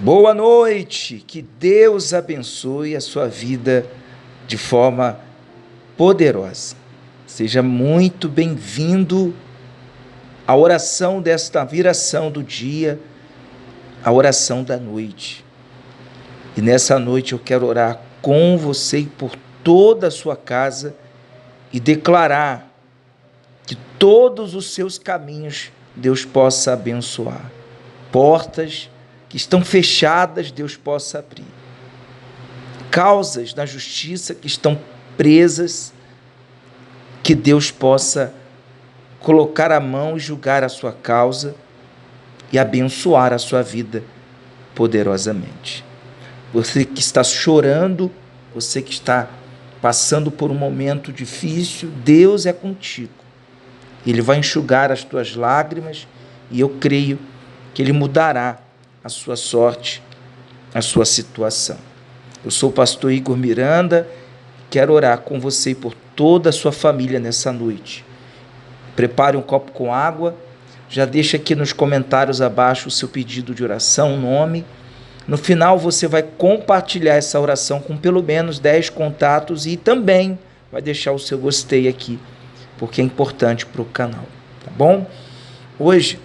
Boa noite, que Deus abençoe a sua vida de forma poderosa. Seja muito bem-vindo à oração desta viração do dia, a oração da noite. E nessa noite eu quero orar com você e por toda a sua casa e declarar que todos os seus caminhos Deus possa abençoar. Portas que estão fechadas, Deus possa abrir. Causas na justiça que estão presas, que Deus possa colocar a mão e julgar a sua causa e abençoar a sua vida poderosamente. Você que está chorando, você que está passando por um momento difícil, Deus é contigo. Ele vai enxugar as tuas lágrimas e eu creio que Ele mudará a sua sorte, a sua situação. Eu sou o pastor Igor Miranda, quero orar com você e por toda a sua família nessa noite. Prepare um copo com água, já deixa aqui nos comentários abaixo o seu pedido de oração, o nome. No final você vai compartilhar essa oração com pelo menos 10 contatos e também vai deixar o seu gostei aqui, porque é importante para o canal, tá bom? Hoje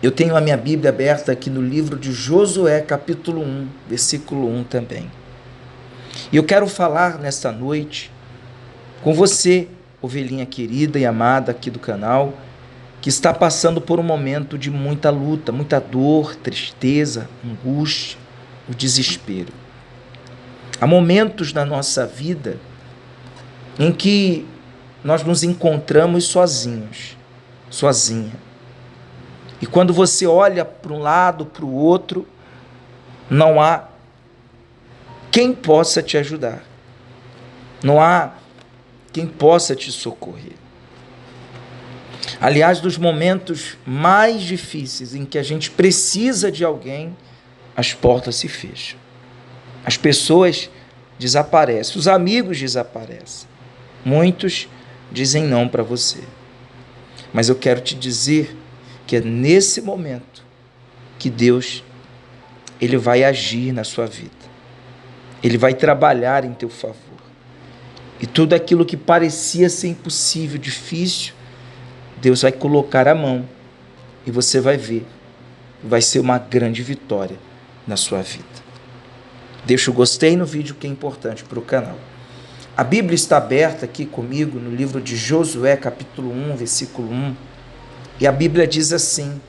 eu tenho a minha Bíblia aberta aqui no livro de Josué, capítulo 1, versículo 1 também. E eu quero falar nesta noite com você, ovelhinha querida e amada aqui do canal, que está passando por um momento de muita luta, muita dor, tristeza, angústia, o desespero. Há momentos na nossa vida em que nós nos encontramos sozinhos, sozinha. E quando você olha para um lado, para o outro, não há quem possa te ajudar. Não há quem possa te socorrer. Aliás, dos momentos mais difíceis em que a gente precisa de alguém, as portas se fecham. As pessoas desaparecem, os amigos desaparecem. Muitos dizem não para você. Mas eu quero te dizer que é nesse momento que Deus, Ele vai agir na sua vida. Ele vai trabalhar em teu favor. E tudo aquilo que parecia ser impossível, difícil, Deus vai colocar a mão e você vai ver. Vai ser uma grande vitória na sua vida. Deixa o gostei no vídeo que é importante para o canal. A Bíblia está aberta aqui comigo no livro de Josué, capítulo 1, versículo 1. E a Bíblia diz assim: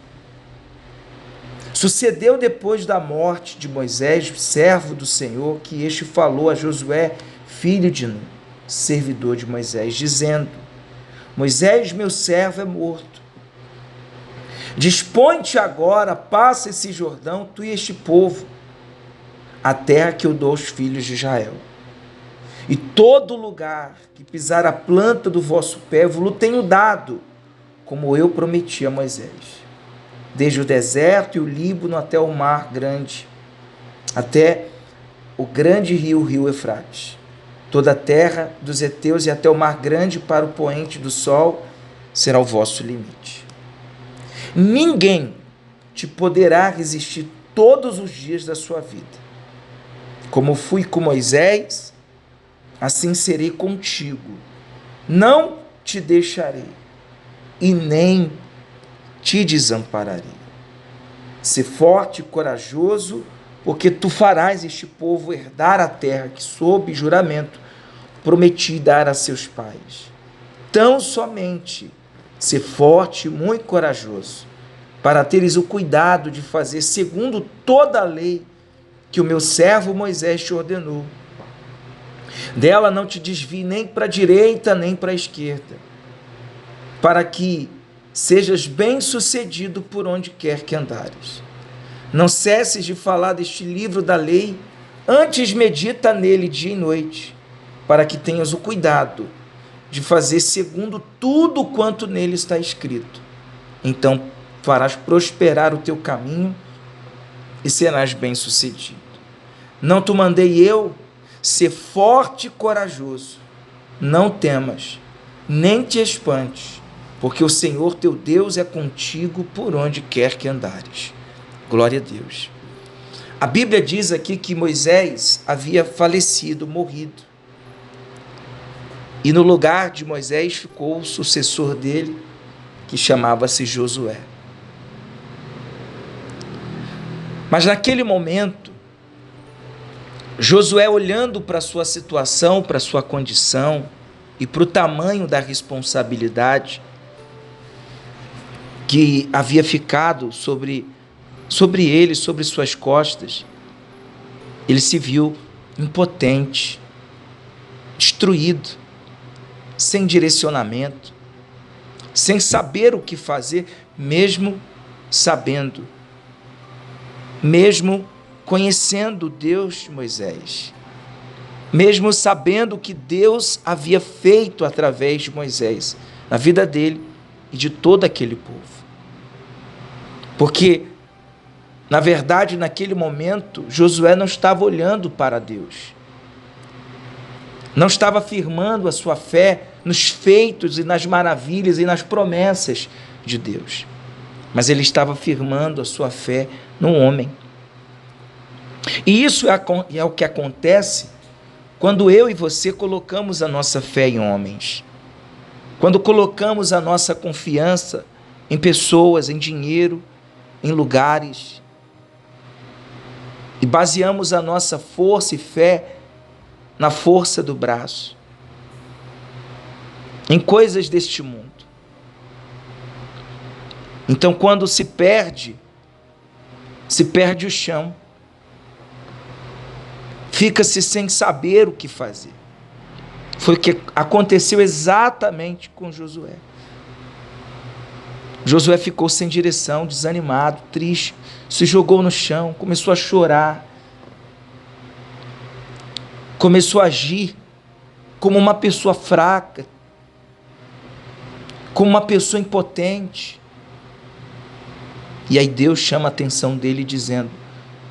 sucedeu depois da morte de Moisés, servo do Senhor, que este falou a Josué, filho de Nun, servidor de Moisés, dizendo: Moisés, meu servo, é morto. Dispõe-te agora, passa esse Jordão, tu e este povo, a terra que eu dou aos filhos de Israel. E todo lugar que pisar a planta do vosso pé, eu vos tenho dado, como eu prometi a Moisés, desde o deserto e o Líbano até o mar grande, até o grande rio Eufrates, toda a terra dos heteus e até o mar grande para o poente do sol será o vosso limite. Ninguém te poderá resistir todos os dias da sua vida. Como fui com Moisés, assim serei contigo. Não te deixarei e nem te desampararei. Sê forte e corajoso, porque tu farás este povo herdar a terra que, sob juramento, prometi dar a seus pais. Tão somente sê forte e muito corajoso, para teres o cuidado de fazer segundo toda a lei que o meu servo Moisés te ordenou. Dela não te desvie nem para a direita, nem para a esquerda, para que sejas bem-sucedido por onde quer que andares. Não cesses de falar deste livro da lei, antes medita nele dia e noite, para que tenhas o cuidado de fazer segundo tudo quanto nele está escrito. Então farás prosperar o teu caminho e serás bem-sucedido. Não te mandei eu ser forte e corajoso. Não temas, nem te espantes, porque o Senhor teu Deus é contigo por onde quer que andares. Glória a Deus. A Bíblia diz aqui que Moisés havia falecido, morrido. E no lugar de Moisés ficou o sucessor dele, que chamava-se Josué. Mas naquele momento, Josué, olhando para a sua situação, para a sua condição e para o tamanho da responsabilidade que havia ficado sobre ele, sobre suas costas, ele se viu impotente, destruído, sem direcionamento, sem saber o que fazer, mesmo sabendo, mesmo conhecendo Deus de Moisés, mesmo sabendo o que Deus havia feito através de Moisés, na vida dele e de todo aquele povo. Porque, na verdade, naquele momento, Josué não estava olhando para Deus, não estava afirmando a sua fé nos feitos e nas maravilhas e nas promessas de Deus, mas ele estava afirmando a sua fé no homem. E isso é o que acontece quando eu e você colocamos a nossa fé em homens, quando colocamos a nossa confiança em pessoas, em dinheiro, em lugares, e baseamos a nossa força e fé na força do braço, em coisas deste mundo. Então, quando se perde o chão, fica-se sem saber o que fazer. Foi o que aconteceu exatamente com Josué. Josué ficou sem direção, desanimado, triste, se jogou no chão, começou a chorar, começou a agir como uma pessoa fraca, como uma pessoa impotente. E aí Deus chama a atenção dele dizendo: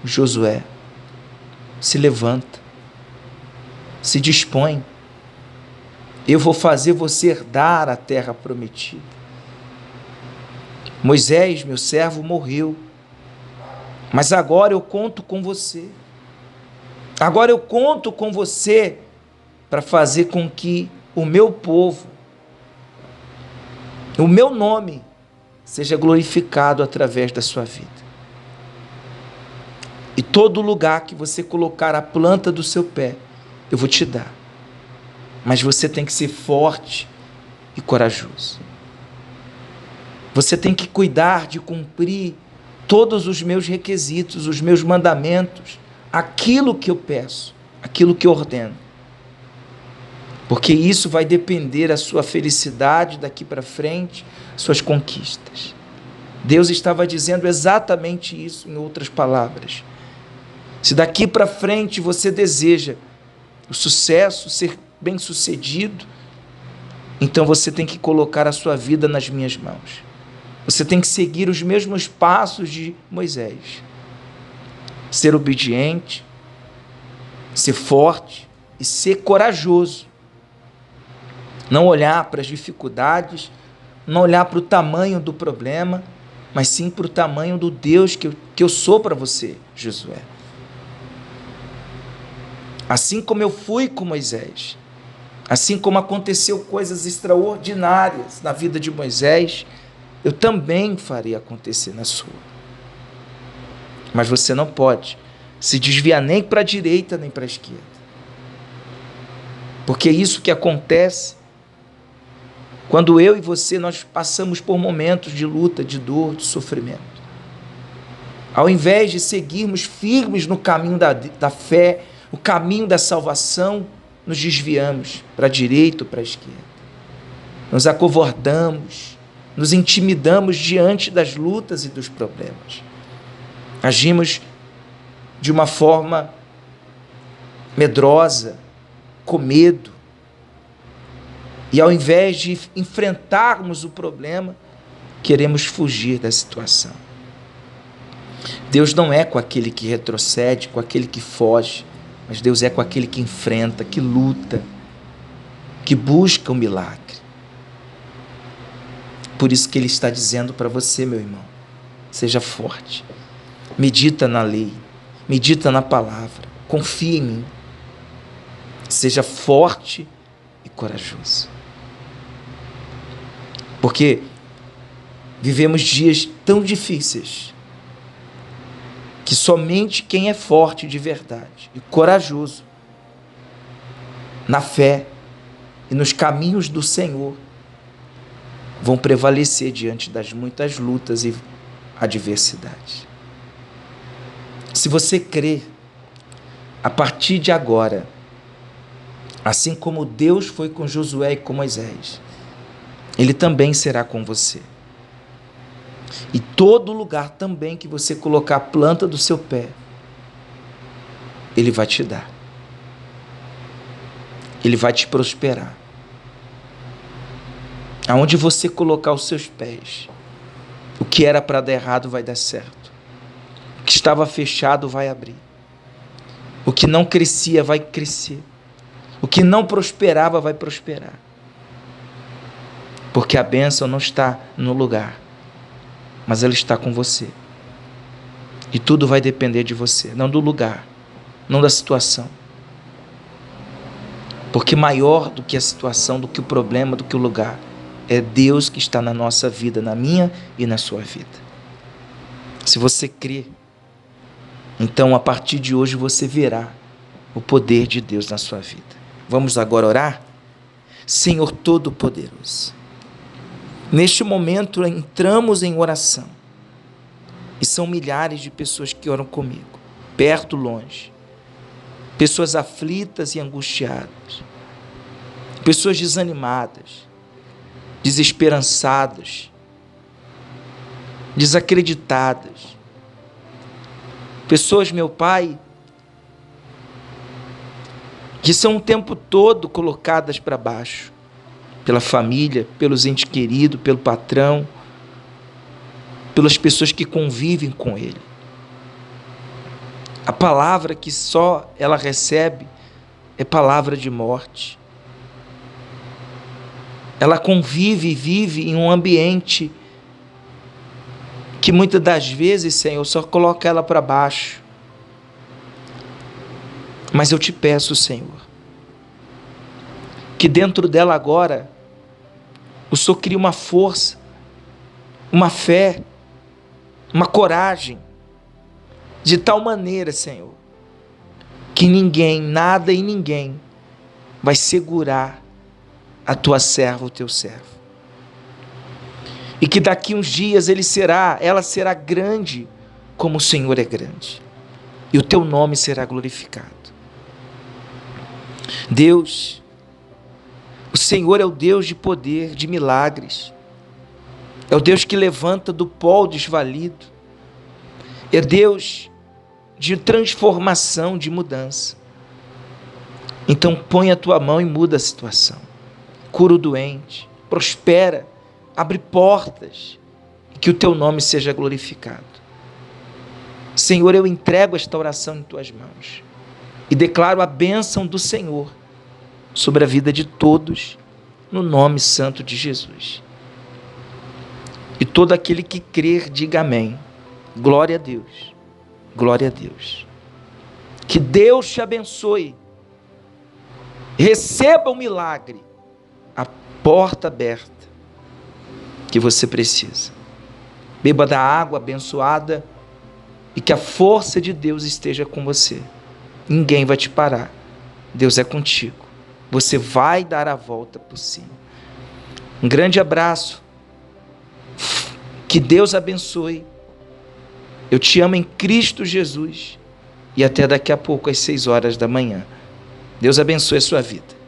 Josué, se levanta, se dispõe, eu vou fazer você herdar a terra prometida. Moisés, meu servo, morreu, mas agora eu conto com você. Agora eu conto com você para fazer com que o meu povo, o meu nome, seja glorificado através da sua vida. E todo lugar que você colocar a planta do seu pé, eu vou te dar. Mas você tem que ser forte e corajoso. Você tem que cuidar de cumprir todos os meus requisitos, os meus mandamentos, aquilo que eu peço, aquilo que eu ordeno. Porque isso vai depender da sua felicidade daqui para frente, suas conquistas. Deus estava dizendo exatamente isso, em outras palavras. Se daqui para frente você deseja o sucesso, ser bem-sucedido, então você tem que colocar a sua vida nas minhas mãos. Você tem que seguir os mesmos passos de Moisés. Ser obediente, ser forte e ser corajoso. Não olhar para as dificuldades, não olhar para o tamanho do problema, mas sim para o tamanho do Deus que eu sou para você, Josué. Assim como eu fui com Moisés, assim como aconteceu coisas extraordinárias na vida de Moisés, eu também farei acontecer na sua. Mas você não pode se desviar nem para a direita nem para a esquerda. Porque é isso que acontece quando eu e você nós passamos por momentos de luta, de dor, de sofrimento. Ao invés de seguirmos firmes no caminho da fé, o caminho da salvação, nos desviamos para a direita ou para a esquerda. Nos acovardamos, nos intimidamos diante das lutas e dos problemas. Agimos de uma forma medrosa, com medo. E ao invés de enfrentarmos o problema, queremos fugir da situação. Deus não é com aquele que retrocede, com aquele que foge, mas Deus é com aquele que enfrenta, que luta, que busca o milagre. Por isso que Ele está dizendo para você, meu irmão, seja forte, medita na lei, medita na palavra, confia em mim. Seja forte e corajoso. Porque vivemos dias tão difíceis que somente quem é forte de verdade e corajoso na fé e nos caminhos do Senhor vão prevalecer diante das muitas lutas e adversidades. Se você crê, a partir de agora, assim como Deus foi com Josué e com Moisés, Ele também será com você. E todo lugar também que você colocar a planta do seu pé, Ele vai te dar. Ele vai te prosperar. Aonde você colocar os seus pés, o que era para dar errado vai dar certo. O que estava fechado vai abrir. O que não crescia vai crescer. O que não prosperava vai prosperar. Porque a bênção não está no lugar, mas ela está com você. E tudo vai depender de você, não do lugar, não da situação. Porque maior do que a situação, do que o problema, do que o lugar, é Deus que está na nossa vida, na minha e na sua vida. Se você crê, então a partir de hoje você verá o poder de Deus na sua vida. Vamos agora orar? Senhor Todo-Poderoso, neste momento entramos em oração e são milhares de pessoas que oram comigo, perto, longe, pessoas aflitas e angustiadas, pessoas desanimadas, desesperançadas, desacreditadas, pessoas, meu Pai, que são o tempo todo colocadas para baixo, pela família, pelos entes queridos, pelo patrão, pelas pessoas que convivem com ele. A palavra que só ela recebe é palavra de morte. Ela convive e vive em um ambiente que muitas das vezes, Senhor, só coloca ela para baixo. Mas eu te peço, Senhor, que dentro dela agora, o Senhor crie uma força, uma fé, uma coragem, de tal maneira, Senhor, que ninguém, nada e ninguém vai segurar a tua serva, o teu servo. E que daqui uns dias ela será grande como o Senhor é grande. E o teu nome será glorificado. Deus, o Senhor é o Deus de poder, de milagres. É o Deus que levanta do pó o desvalido. É Deus de transformação, de mudança. Então põe a tua mão e muda a situação. Cura o doente, prospera, abre portas, e que o teu nome seja glorificado. Senhor, eu entrego esta oração em tuas mãos e declaro a bênção do Senhor sobre a vida de todos, no nome santo de Jesus. E todo aquele que crer, diga amém. Glória a Deus. Glória a Deus. Que Deus te abençoe. Receba o milagre, a porta aberta que você precisa. Beba da água abençoada e que a força de Deus esteja com você. Ninguém vai te parar. Deus é contigo. Você vai dar a volta por cima. Um grande abraço. Que Deus abençoe. Eu te amo em Cristo Jesus. E até daqui a pouco, às 6 horas da manhã. Deus abençoe a sua vida.